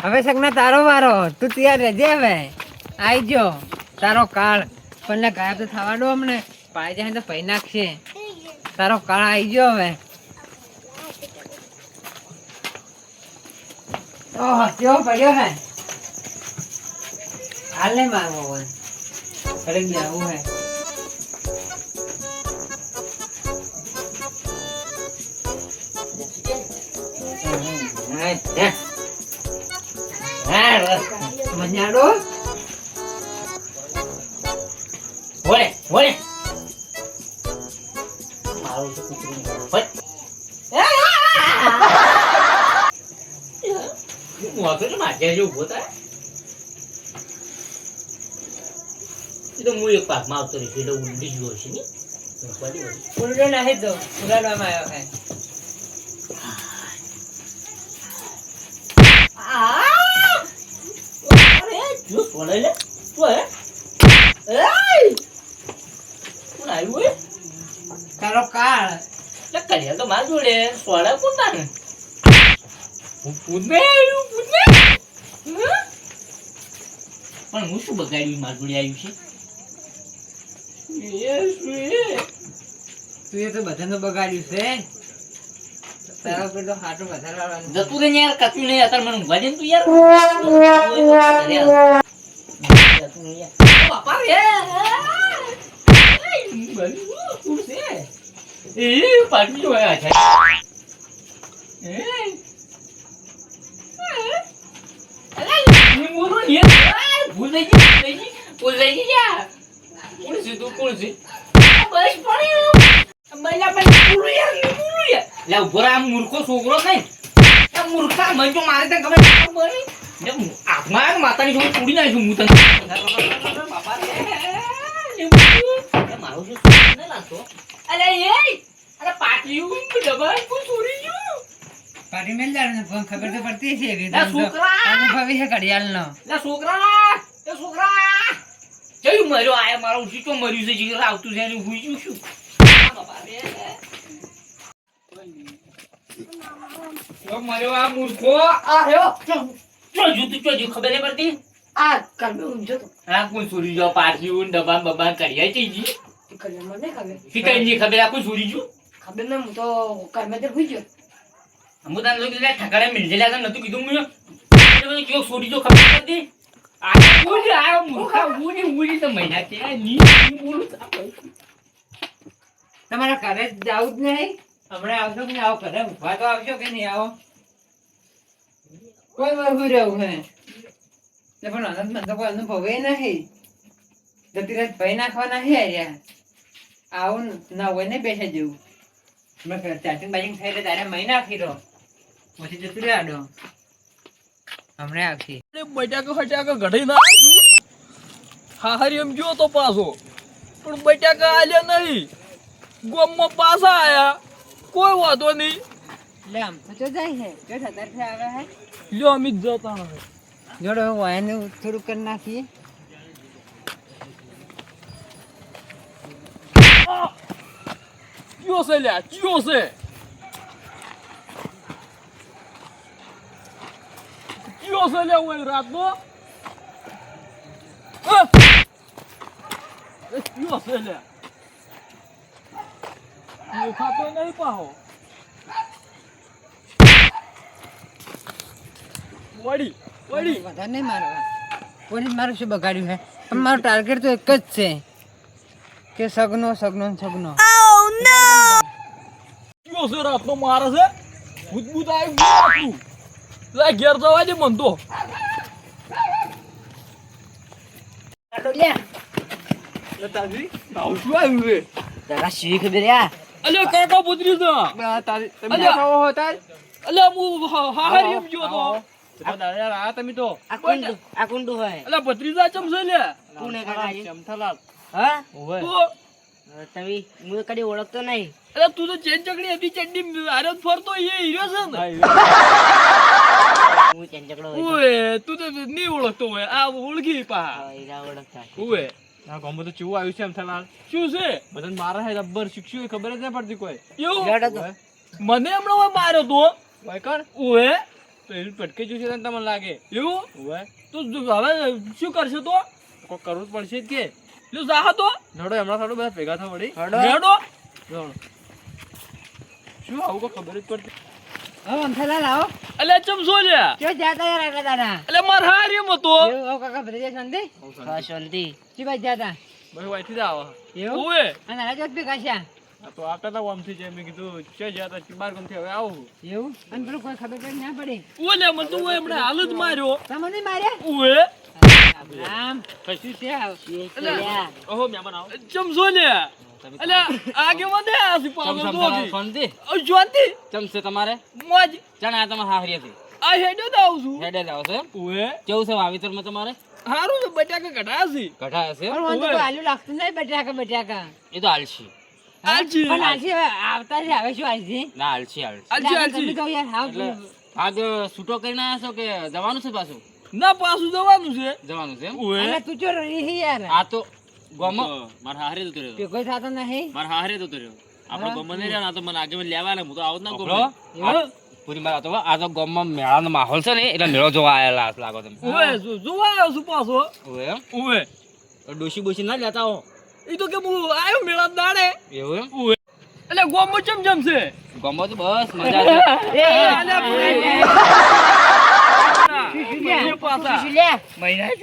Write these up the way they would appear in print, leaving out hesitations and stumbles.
હવે સગના તારો વારો, તું તૈયાર રહેજે. હવે આઈ ગયો તારો કાળ. પણ ગાયબ તો થવા દો અમને, પાઈ જાય તો પૈ નાખશે. તારો કાળ આવી ગયો હવે. ઓહો કેવો પડ્યો હે. હાલ નહીં મારવો હોય, અરે આવું હે. મજાડો બોલે બોલે મારું કૂતરું હોય મોતો તો માજે જો ઉભો થાય એ તો હું એક પાકમાં આવતો રહી એટલે ઊંડી જ હોય છે ને ઉલટો નહીં તો ઉલાડવામાં આવ્યો હે. જો સોલે લે તો હે કોણ આવ્યું હે તારો કાળ લે કરિયા તો માર જોડે સોડા કોણ તાને પૂછને આવ્યું પૂછને પણ હું શું બગાડ્યું માર જોડે આવ્યું છે તું એ તો બધાને બગાડ્યું છે. તારા ઉપર તો હાટું વધારે લાવવાનું. જતું રે યાર કતું નહીં અત્યારે મને ઊંઘવા દે ને તું યાર જતું નહીં યાર બાપા રે તું છે એ પાટી જો આયા છે એ મોરો ને ભૂલ થઈ ગઈ યાર કોણ છે તું કોણ છે બસ પડ્યો મહિલા મહિલા પૂરું યાર લે ઉભરા મૂર્ખો છોકરો નહીં આ મૂર્ખા મને જો મારે તને ખબર પડી ને આત્મા માતાની જોડે તોડી નાખ્યું હું તને બાપા રે મારો શું ન લાગતો અરે એ અરે પાટિયું ડબલ કો છોડી ગયો પાટી મેલ જાણે પણ ખબર તો પડતી છે કે છોકરા અનુભવી છે ઘડિયાળનો. લે છોકરા જયું મર્યો આયા મારો ઉસી તો મર્યું છે જીગર આવતું છે ને હુઈ ગયું શું બાપા રે મારો આ મૂર્ખો આ હેઓ જો ખબર નહીં પડતી આ કામે ઊંઝો તો આ કોણ છોરી જો પાટિયું ડબ્બા બબ્બા કરિયા થઈ ગઈ કરે મને ખબર શીખાઈ ખબર આ કોઈ છોરી જો ખબર ને હું તો કામે તે ભૂઈ ગયો હું તને લોકો ઠકાડે મિલજેલા તો નતું કીધું હું જો છોરી જો ખબર પડતી આ બોલ આ મૂર્ખા બોલી તો મહિના છે ની બોલું તમારા ઘરે જાવું જ નહીં. હમણાં આવશો કે નહીં આવો? ઘરે ઊભા તો આવશો કે નહીં આવો? કોઈ વાર હું રહેવું હે પણ આનંદ મને તો કોઈ અનુભવ નહીં. જતી રાત ભાઈ નાખવાના હે યાર. આવું ના હોય ને બેસે જેવું ચાર્જિંગ બાજિંગ થઈ તારે મહી નાખી દો પછી જતું રહેવાડો. હમણાં આવશે બટાકો હટાકો ઘડી ના આવું હાહરી એમ જો તો પાછો પણ બટાકા આલ્યા નહીં ગોમમાં પાછા આયા કોઈ વાતો નહીં એટલે આમ તો જાય છે જો સતર આવે હે લ્યો અમે જ જતા નથી જોડો વાયનું થોડું કરી નાખીએ. કયો છે લ્યા કયો છે કયો છે લ્યા ઓય રાતનો કયો છે લ્યા એ ખાતો નહીં પાહો વડી વધારે નહીં મારવા. પોલીસ મારું શું બગાડ્યું છે પણ મારું ટાર્ગેટ તો એક જ છે કે સગનો સગનો સગનો. કયો છે રાતનો મારે છે ભૂત આવ્યું લે ઘેર જવા દે મન તો તારી આવું શું આવ્યું રે જરા શી ખબર યાર. અલ્યા કાકા પુત્રી તો તારી તમે અલ્યા. ખાવો હો તાર અલ્યા હું હાહારી એમ ગયો તો આ તમે તો આ કુંડું હોય અલ્યા ભત્રીજા ચમ છે લે કોને કાકા ચમથાલાલ હા તો તમે હું કદી ઓળખતો નહીં અલ્યા તું તો ચેન ચકડી હતી ચડ્ડી આરે ફરતો એ હીરો છે ને હું ચંચકડો હોય ઓએ તું તો નહીં ઓળખતો હોય આ ઓળખી પા હીરા ઓળખતા ઓએ આ ગામમાં તો ચેવું આવ્યું છે ચમથાલાલ. શું છે બધાને મારે હે જબ્બર શિક્ષુ ખબર જ નહીં પડતી કોઈ. એવું લડો તો મને હમણાં માર્યો તો કોઈ કર ઓએ તો એનું પટકી જશે તને તમને લાગે એવું ઓવે તો હવે શું કરશે તો કોઈ કરવું જ પડશે જ કે લ્યો જા તો નડો હમણાં થોડું બધા ભેગા થવા વળી હેડો શું આવું કોઈ ખબર જ પડતી હવે અમથાલાલ આવો અલ્યા ચમસો લ્યા ક્યાં જાતા યાર આટલા દાડા અલ્યા માર હારીમ હતો એવું આવો કાકા ભત્રીજા શાંતિ હા શાંતિ શી બાજુ જાતા ભાઈ વાઈથી જ આવા એવું ઓએ અને રાજોત બી કાશ્યા આ તો આવતા હતા આમથી જે મેં કીધું છે જ્યાં હતા બાર ગમથી હવે આવું એવું અને પેલું કોઈ ખબર પડી ના પડી ઓલે મને તો ઓએ હમણાં હાલ જ માર્યો તમે નહીં માર્યા ઓએ રામ કશું છે આવ લ્યા. ઓહો મહેમાન આવો ચમસો લ્યા અલ્યા આગે વધે આસી પાગલ દોગી શાંતિ ઓ શાંતિ ચમશે તમારે મોજ ચણ આ તમારે હાહરીયાથી આ હેડો તો આવું છું હેડે જાવ છે ઓએ કેવું છે વાવેતરમાં તમારે હારું છે બટાકા કઢાયા છે કઢા હશે પણ મને તો કોઈ આલુ લાગતું નહીં બટાકા એ તો હાલશી આજી પણ આલસી હવે આવતા છે હવે શું આલસી ના હાલશી હાલશી આજી તમે આજી તો યાર હાવ એટલે આગ છૂટો કરીને આવ્યા છો કે જવાનું છે પાછું ના પાછું જવાનું છે જવાનું છે એમ ઓએ અને તું ચો રહી યાર આ તો ગોમો મારા હારે જતો રહ્યો ભેગો થતો નહીં મારા હારે જતો રહ્યો આપણો ગોમો નહીં રહ્યો આ તો મને આગે લેવા ને હું તો આવું જ ના ગોમો એવું? પૂરી મારા તો આ તો ગોમમાં મેળાનો માહોલ છે ને એટલે મેળો જોવા આયેલા લાગો તમે ઓએ જોવા આવ્યો છું પાછો ઓવે એમ ઓએ ડોશી બોશી ના લેતા હો એ તો કે હું આવ્યો મેળા દાડે એવું એમ ઓએ એટલે ગોમો ચમચમ છે ગોમો તો બસ મજા છે અલ્યા ભાઈ પાછા મહિના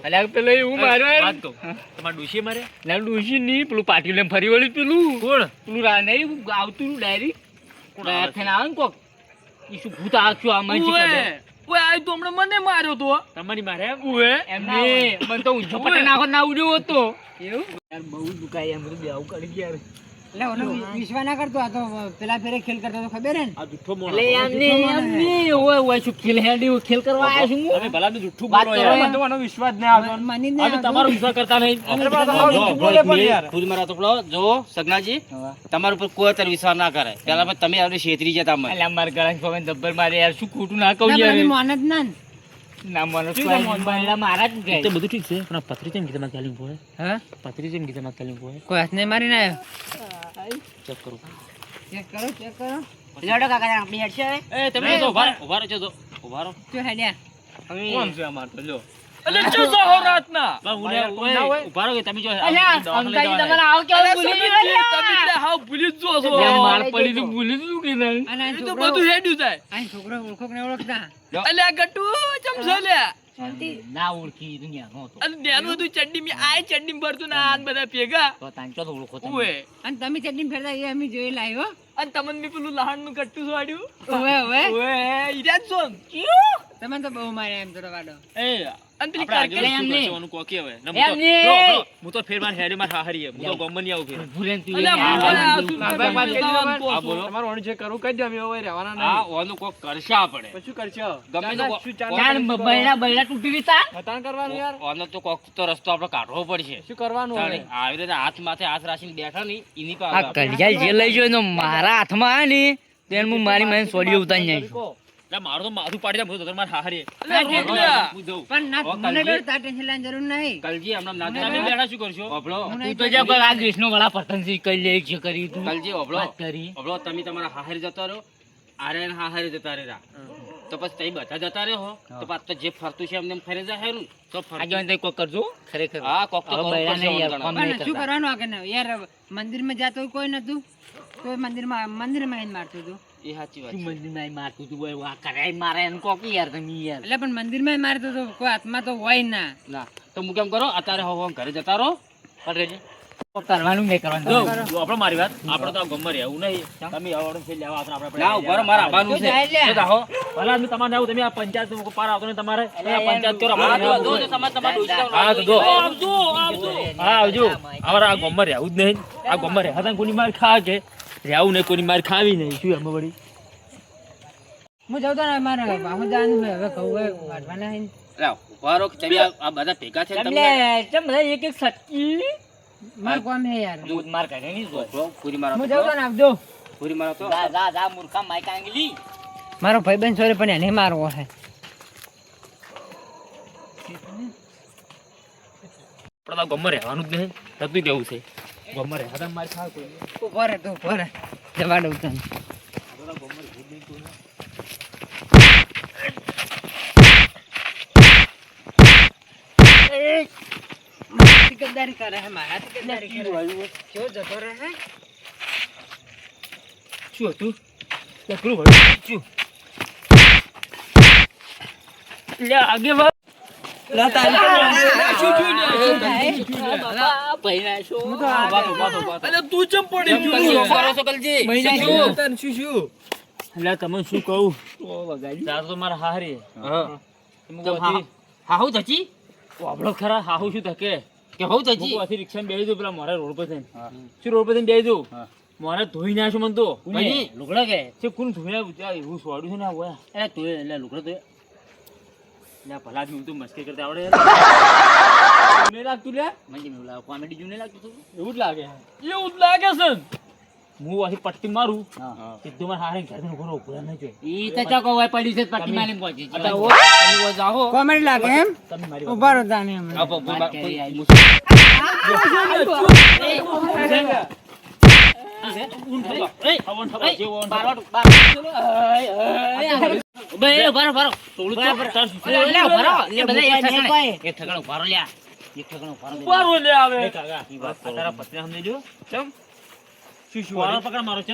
અલ્યા પેલો હું માર્યો તો તમાર ડોશી મારે ના ડોશી ની પેલું પાટી લઈને ફરી વળી પેલું કોણ પેલું રા નહીં આવતું ડાયરી કોણ આવે ને કોક ઈ શું ભૂત આખ્યું આ મન ઓએ ઓએ આ તો હમણાં મને માર્યો તો તમારી મારે ઓએ એમને મને તો ઊંચો પટે નાખો ના ઉડ્યો હતો એવું યાર બહુ દુખાય એમ બધું બેવું કરી ગયા યાર એટલે ઓલો વિશ્વા ના કરતો આ તો પેલા ફેરે ખેલ કરતો તો ખબર હે ને આ જુઠ્ઠો મોણો એટલે એમને ઓય ઓય શું ખેલ હેડી ખેલ કરવા આયા છું તમે ભલા ને જુઠ્ઠું વાત બોલો કરો યાર એમ. મને તો આનો વિશ્વાસ ન આવતો માની જ અમે નહીં તમારો વિશ્વાસ કરતા નહીં ખુદ મારા તો પેલો જો સગનાજી તમારા ઉપર કોઈ અત્યારે વિશ્વાસ ના કરે પેલા પણ તમે આવડે છેતરી જતા મને એટલે માર ગળા પવન દબ્બર મારે યાર શું ખોટું ના કહું ના, યાર પણ અમે મોન જ ના ને. ના મને તો મારા જ જાય બધું ઠીક છે પણ પથરી કેમ કીધા તાલીમ પોહે હા પથરી કેમ કીધા તાલીમ પોહે કોઈ હાથ નહીં મારીને આવ્યો ચેક કરો ચેક કરો ચેક કરો લડો કાકા આપણી હેડ છે હવે એ તમે તો ઉભા રહો જો ઉભા રહો શું હેડ્યા કોણ છે અમાર તો જો એટલે ચો જાહો રાતના ઉભા રહો કે તમે જો અલ્યા અંકલજી તમારે આવ કેવું ભૂલી ગયો તમે એટલે હાવ ભૂલી જ જો છો માર પડી તો ભૂલી જ કે નહીં અને આ એ તો છોકરો બધું હેડ્યું જાય આ છોકરો ઓળખો કે નહીં ઓળખતા અલ્યા ગટુ ચમચો લ્યા ના ઓળખી દુનિયા નો તો અને નેનું હતું ચડ્ડી મી આ ચડ્ડી ભરતું ના આન બધા ભેગા તો તાંચો તો ઓળખો તમે ઓએ અને તમે ચટણી ફેરતા એ અમે જોઈ લાવ્યો અને તમને મી પેલું લહાણ નું કટ્ટું સોડ્યું ઓવે ઓવે ઓએ ઈરાજ સોન તમે તો બહુ માર્યા એમ તો વાડો એ અને પેલી આપણે કારકરી આગળ એમને. શું કરવાનું કોકી હવે ને એમને. હું તો ફેર માર હેડે માર હાહરી હું તો ગમન નહીં આવું ફેર ભૂલેન તું અલ્યા એને બોલે આ આ શું બાજુ કરવા જવાનું તો આ છો? બોલો તમારું ઓણ જે કરું કહી દો અમે હવે રહેવાના આ નહીં ઓનું કોક કરશે આપણે પછી શું કરશો ગમે તો કોક- શું ચાલ બૈરા બૈરા તૂટી દીધા હતાણ કરવાનું યાર ઓનો તો કોક તો રસ્તો આપણે કાઢવો પડશે શું કરવાનું હવે તાણે આવી રીતે હાથ માથે હાથ રાખીને બેઠા નહીં એની પર આ કડિયાલ જે લઈ જોઈ તો મારા હાથમાં આ ને તેને હું મારી મને સોડિયો ઉતારી નાખી એટલે મારું તો માથું પાડી દે હું તો માર હાહરી અલ્યા રેગલા. હું જઉં પણ ના ઓ, મને કાલજી. ડર તાર ટેન્શન લેવાની જરૂર નહીં કલજી હમણાં ના તમે બેઠા શું કરશો ઓબળો હું તું તો જે કોઈ આ ગ્રીષ્ણો વાળા પતંગથી કઈ લે છે કરી તું કલજી ઓબળો વાત કરી ઓબળો તમે તમારા હાહરી જતા રહો આરે ને હાહરી જતા રહ્યા તો પછી તમે બધા જતા રહ્યો હો તો પાછું તો જે ફરતું છે એમને એમ ફરી જાય હેરું તો આ ફરતું જવાન કોઈ કરજો ખરેખર હા કોક તો હવે કરવું બૈરા પડશે નહીં યાર, ઓમ કોમ ગણા. નહીં પણ શું કરતા. કરવાનું આગળ ના યાર મંદિરમાં જાતો કોઈ નતું તો મંદિરમાં આવીને મારતું હતું એ સાચી વાત તું છે. મંદિરમાં મારતું તું બોલ આ કરાય મારે એને કોકી યાર તમે યાર એટલે પણ મંદિરમાં મારતો હતો કોઈ હાથમાં તો હોય ના ના તો હું કેમ કરો અત્યારે હો ઘરે જતા રહો પટરેજી કરવાનું નહીં કરવાનું જો આપણો મારી વાત આપણે તો આ ગમમાં રહેવું નહીં તમે આવડે ફેર લેવા આવતા આપણે ના ઉભા રહો મારા આવવાનું છે જાય લ્યા. તો જાઓ ભલા તમે તમારે આવું તમે આ પંચાયત નું પાર આવતો ને તમારે આ પંચાયત કરો આપણે દો તમારે તમારે હા તો દો આવજો હા આવજો અમારે આ ગમમાં રહેવું જ નહીં આ ગમમાં રહેતા કોની માર ખા કે રહેવું નહીં કોની માર ખાવી નહીં શું એમાં વળી હું જાઉં તો ને મારે બાહુ જવાનું છે હવે કહું હવે વાટવાના છે ને. લાવ ઉભા રહો તમે આ બધા ભેગા છે તમને ચમ બધા એક એક સટકી મારે કોમ હે યાર દૂધ માર કાઢે નહીં જો પૂરી મારો હું જાઉં તો ને આપજો પૂરી મારો તો જા જા જા મૂર્ખા માઈક આંગલી મારો ભાઈબંધ સોરે પણ એને મારવો છે આપણે તો ગમમાં રહેવાનું જ નહીં થતું કેવું છે ગમરે હતા માર ખા કોઈ ઉભો રહે તું ઉભો રહે જવા દઉં તને ટિકટદારી કરે હે મારા ટિકટદારી કરે જો જતો રહે હે શું હતું લકડું ભર્યું શું લે આગે વા અલે તું ચમ પડી ગયો એટલે તમે શું કહું તાર તો મારા હારી હાહુ થચી વાબડો ખરા હાહુ શું થકે કે હઉ થચી હું આથી રિક્ષા બેહી દઉં પેલા મારા રોડ પર થઈને શું રોડ પર થઈને બેહી દઉં મારે ધોઈ નાખ્યો મન તો ભાઈ લુગડા કે છે કોણ ધોયા એવું સોડ્યું છે ને આ એ તું એટલે લુગડા તો લે ભલા જ હું તો મસ્તી કરતા આવડે મને લાગતું લે મને મેલા કોમેડી જૂને લાગતું તું એવું જ લાગે છે હું આથી પટ્ટી મારું સીધું મારા હારે ઘર નો ઘરો ઉભો ન જો ઈ તો ચકો હોય પડી છે પટ્ટી મારીને પહોંચી અતા ઓ તમે ઓ જાઓ કોમેડી લાગે એમ તમે મારી ઉભા રહો તાને એમ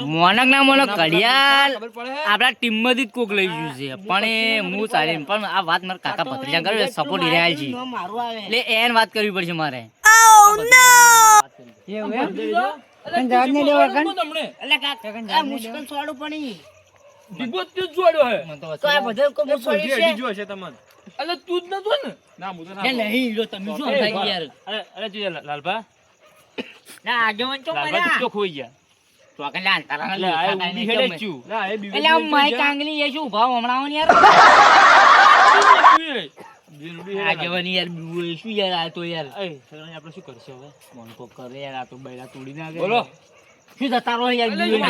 મોનક ના મોનક ઘડિયાળ આપડા ટીમ માંથી જ કોક લઈ ગયું છે પણ એ હું ચાલી પણ આ વાત મારા કાકા ભત્રીજા કર્યો સપોર્ટ રહ્યા છે એટલે એન વાત કરવી પડશે મારે એવું એમ તને જવાબ નહીં દેવા કન તમને એટલે કાકા મુશ્કેલ છોડું પડી દીપો જ જોડ્યો હે તો આ બધું કો જો છે તમને અલે તું જ નતો ને ના હું તો એ નહીં લો તમે શું થાય યાર અરે તું લાલભા ના આગેવાન ચો લાલભા મારા તો ખોઈ ગયા તો આ કલ્યાણ તારા એટલે આ ઊંધી હેડે જ છું ના એ બીજો એટલે આ માઈ કાંગલી એ શું ભાવ હમણાં યાર આગેવાની યાર બીવું એ શું યાર આ તો યાર આપણે શું કરશે હવે મોન કો કરે યાર આ તો બૈરા તોડી નાખે બોલો શું જતા રહો યાર બીવું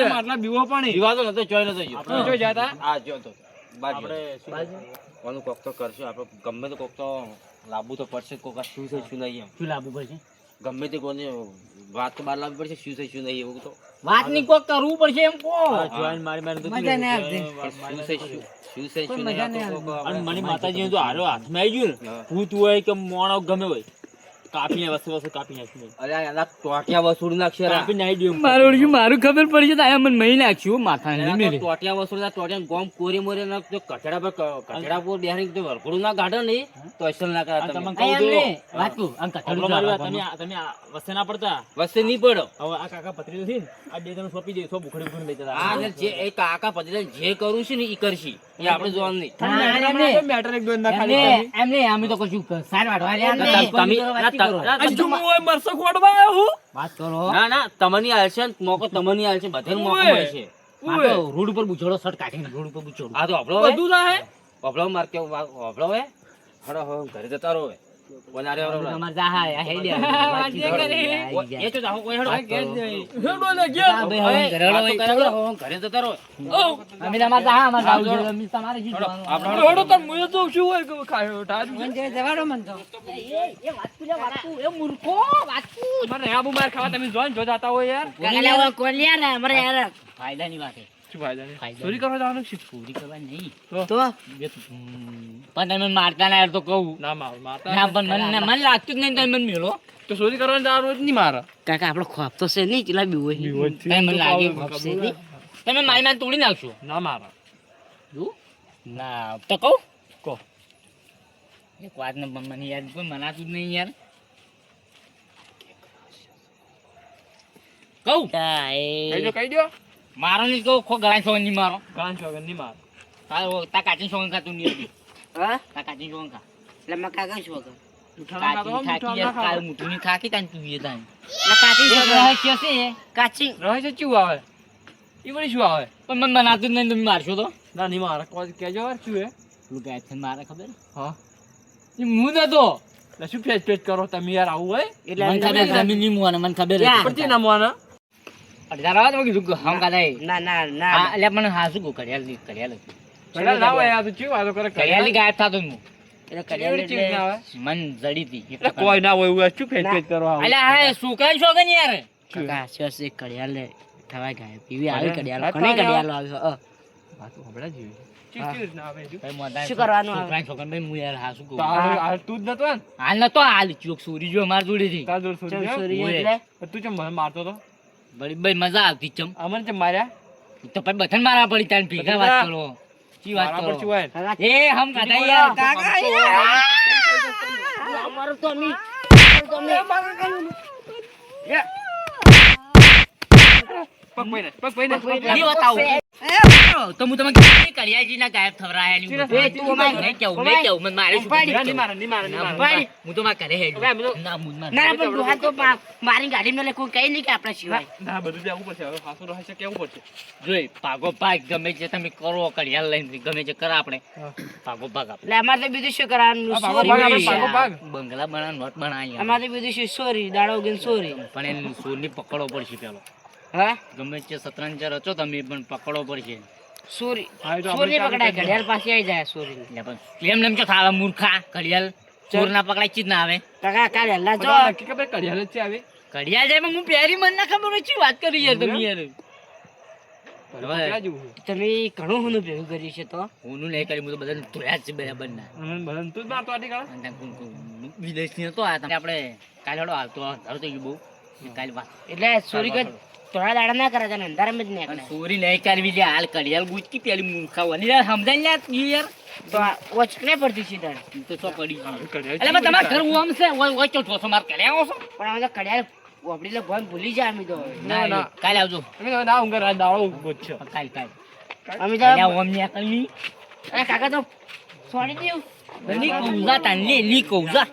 આટલા બીવો પાણી વિવાદો નતો ચોય નતો ગયો આપણે જો જાતા આ જો તો આપણે ઓનું કોક તો કરશું આપણે ગમે તે કોક તો લાવવું તો પડશે કોક આ શું છે શું નહીં એમ શું લાવવું પડશે ગમે તે કોને વાત તો બહાર લાવવી પડશે શું છે શું નહીં એવું તો વાત ની કોક કરવું પડશે એમ કો જોઈન મારી મારી મજા નહીં આવતી શું છે શું છે શું નહીં આ તો કોક અને મને માતાજી તો હારો હાથમાં આવી ગયું ને ભૂત હોય કે મોણો ગમે હોય કાપી વસ્તુ કાપી નાખી અરે એના ટોટિયા વસૂલ નાખશે કાપી નાખી દઉં મારું મારું ખબર પડી છે તો આ મને મહી નાખ્યું માથા ને ટોટિયા વસૂલ ટોટિયા ગોમ કોરી મોરે ના તો કચડા પર બેહારી તો વરઘોડું ના કાઢે ને તો અસલ ના કરે તમને તમે કહું છું વાત કો અંક આપણો મારી વાત તમે આ વસ્તે ના પડતા વસ્તે નહીં પડો હવે આ કાકા પતરી નથી ને આ બે જણ સોંપી દે સો બુખડી બુખડી લઈ જતા આ જે એ કાકા પટેલ જે કરું છે ને ઈ કરશી એ આપણે જોવાનું નહીં મેટર એક દોન ના ખાલી એમને અમે તો કશું સાર વાટવા તમે મરસો ખોડવા આવ્યો હું વાત કરો ના ના તમને આલશે ને મોકો તમને આલશે બધાને મોકો મળશે રોડ ઉપર બુચોડો શર્ટ કાઢીને રોડ ઉપર બુચોડો આ તો આપણો બધું ના હે આપણો માર કે આપણો હે હડો હો ઘરે જતા રહો હે વનારે તમાર જા હા હે દે એ તો જાઓ કોઈ હડો હેડો લે ગયા ઘરે જતા રહો અમે તમાર જા હા અમાર જાવ અમે તમારે જી જવાનું હેડો તને મુએ તો શું હોય કે ખાયો ટાજુ મને જવાડો મન તો એ વાત એ મૂર્ખો વાત મારે આબુ માર ખાવા તમે જોઈન જો જાતા હોય યાર કાલે કોલિયા ને અમારે યાર ફાયદાની વાત છે શું ફાયદા ને ચોરી કરવા જવાનું છે પૂરી કરવા નહીં તો પણ તમે મારતા ના યાર તો કહું ના માર મારતા ના પણ મને લાગતું જ નહીં તમે મને મેળો તો ચોરી કરવાનું જવાનું જ નહીં મારે કાકા આપણો ખોફ તો છે નહીં કેટલા બી હોય બીવો જ છે. કઈ મને લાગે ખોફ છે નહીં તમે મારી મારી તોડી નાખશો ના મારે ના તો કહું કહો એક વાત ને મને યાદ કોઈ મનાતું જ નહીં યાર કહું કહી દો કહી દો મારો નહીં કહું ખો ગળા છોકન નહીં મારો કાન છો નહીં માર તા કાચી છોકન ખાતું નહીં હતી હા તા કાચી છોકન ખા એટલે મેં કાકા શું વગર ઉઠાણા ખાતો કાચી ખાકી ઉઠાણા યાર કાલ ખાતો મુઠુની ખાકી તાન તું એ તાન એટલે કાચી એક શું રહસ્ય છે કાચી રહે છે ચીવું આવે ઈ વળી શું આવે પણ મને મનાતું જ નહીં તમે મારશો તો ના નહીં મારે કોઈ કહેજો યાર શું હે પેલું ગાય છે મારે ખબર હા એ હું નતો એટલે શું ફેસ ફેસ કરો તમે યાર આવું હોય મને ખબર જમીન ની મુવાને મને ખબર હતી પડતી ના મોના અઢાર આવા તો કીધું હમ કાદાય ના ના ના એટલે મને હાસુ ગો કડિયાલ હતી પેલા ના હોય આ તો ચીવું આ તો કરે કડિયાલ ગાયબ થતો હું એટલે ઘડિયાળ કેવી ચીજ ના આવે? મન જડી હતી એટલે કોઈ ના હોય એવું શું ફેટ ફેટ કરવા આવું? અલ્યા હા છોકરા છોકરા યાર કાકા શ્વાસ એક ઘડિયાળ લે થવાય ગાય પીવી આવી ઘડિયાળ ઘણી ઘડિયાળો આવી વાત હમણાં જેવી. ચીજ કેવી રીતના આવે હજુ? શું કરવાનું છોકરા છોકરા ભાઈ હું યાર હા શું તો કહું આ તું જ નતો ને? હાલ નતો હાલ ચોક સોરી જો માર જોડે થી તાર જોડે છોડી ચમ ગયો? સોરી ઓય. એટલે તું ચમ મને મારતો તો? બડી ભાઈ મજા આવતી ચમ અમને ચમ માર્યા? તો પછી બથન મારા પડી તાન ભેગા વાત કરો ચી વાત મારા પર શું કરો હોય? એ હમ કાઢા યાર કાકા અમારું તો અમી પગ પૈને, પગ પૈને, પગ પૈને. નહીં બતાવું તો હું તમે કડિયાજી ના ગાયબ થવરાયા ની એ તું અમાર મેં કેવું મને મારે શું ના, નહીં મારે, નહીં મારે, નહીં મારે. હું તો માર ઘરે હેડ હવે અમે તો- ના હું માર ના પણ દુહાન તો મારી ગાડીમાં લે કોઈ કઈ નહીં કે આપણા સિવાય ના, બધું જવું પડશે. હવે હાસુ રહે છે, કેવું પડશે. જોઈ ભાગો ભાગ ગમે જે તમે કરો કડિયાલ લઈને ગમે જે કરા આપણે ભાગો ભાગ આપણે એટલે અમારે તો બીજું શું કરવાનું આ ભાગો સોરી ભાગ આપણે બીજું ભાગો શું? ભાગ. બંગલા બના નોટ બનાવી અમારે તો બીજું શું સોરી દાડો ઉગીને સોરી પણ એને સોરની પકડવો પડશે પેલો હા ગમે તે શતરંજ રચો તમે પણ પકડવો પડશે સોરી હા, એ તો સોરી આપણે પકડાય ચાલુ કરી ઘડિયાળ પાસે આવી જાય સોરી એટલે પણ એમ નેમ ચો થાવે મૂર્ખા કડિયાલ ચોર ના પકડાય ચીજ ના આવે કાકા કાલે હલ્લા જો બધા નક્કી ખબર કડિયાલ જ છે આવી. કડિયાલ જાય હું પહેરી મને ના ખબર હોય ચી વાત કરી યાર તમે યાર ક્યાં જેવું છે? તમે ઘણું ઘણું ભેગું કર્યું છે તો હું નહીં કરી હું તો બધાને ધોયા જ છે બરાબર ના અને બધાને તું જ મારતો આટી કાઢે? અને ત્યાં વિદેશની હતો આ તમે આપણે કાલે હડો હાલતો ધારો થઈ ગયું બહુ કાલે વાત એટલે સોરી કોઈ થોડા દાડા ના કરે તને અંધારામાં જ અને નીકળે ચોરી નહીં કરવી લે હાલ કડિયાલ ગુજકી પેલી મૂર્ખાવાની યાર સમજાય ને યાર તો વચકને પડતી છે તારે ઈ તો શું પડી ગયું કડિયાલ એટલે પણ તમારા ઘર ઓમ છે ઓય ચો છો માર કરે આવો છો પણ અમે તો ઘડિયાળ વાપરી લે ભણ ભૂલી જાય અમે તો ના ના. કાલે આવજો અમે તો ના ઊંઘે રાત દાડો ઊંઘો જ છે. કાલે કાલે અમે તો અલ્યા ઓમ ની અકલની અરે કાકા તો છોડી દેવું ની કૌઝા તાન લે ની કૌઝા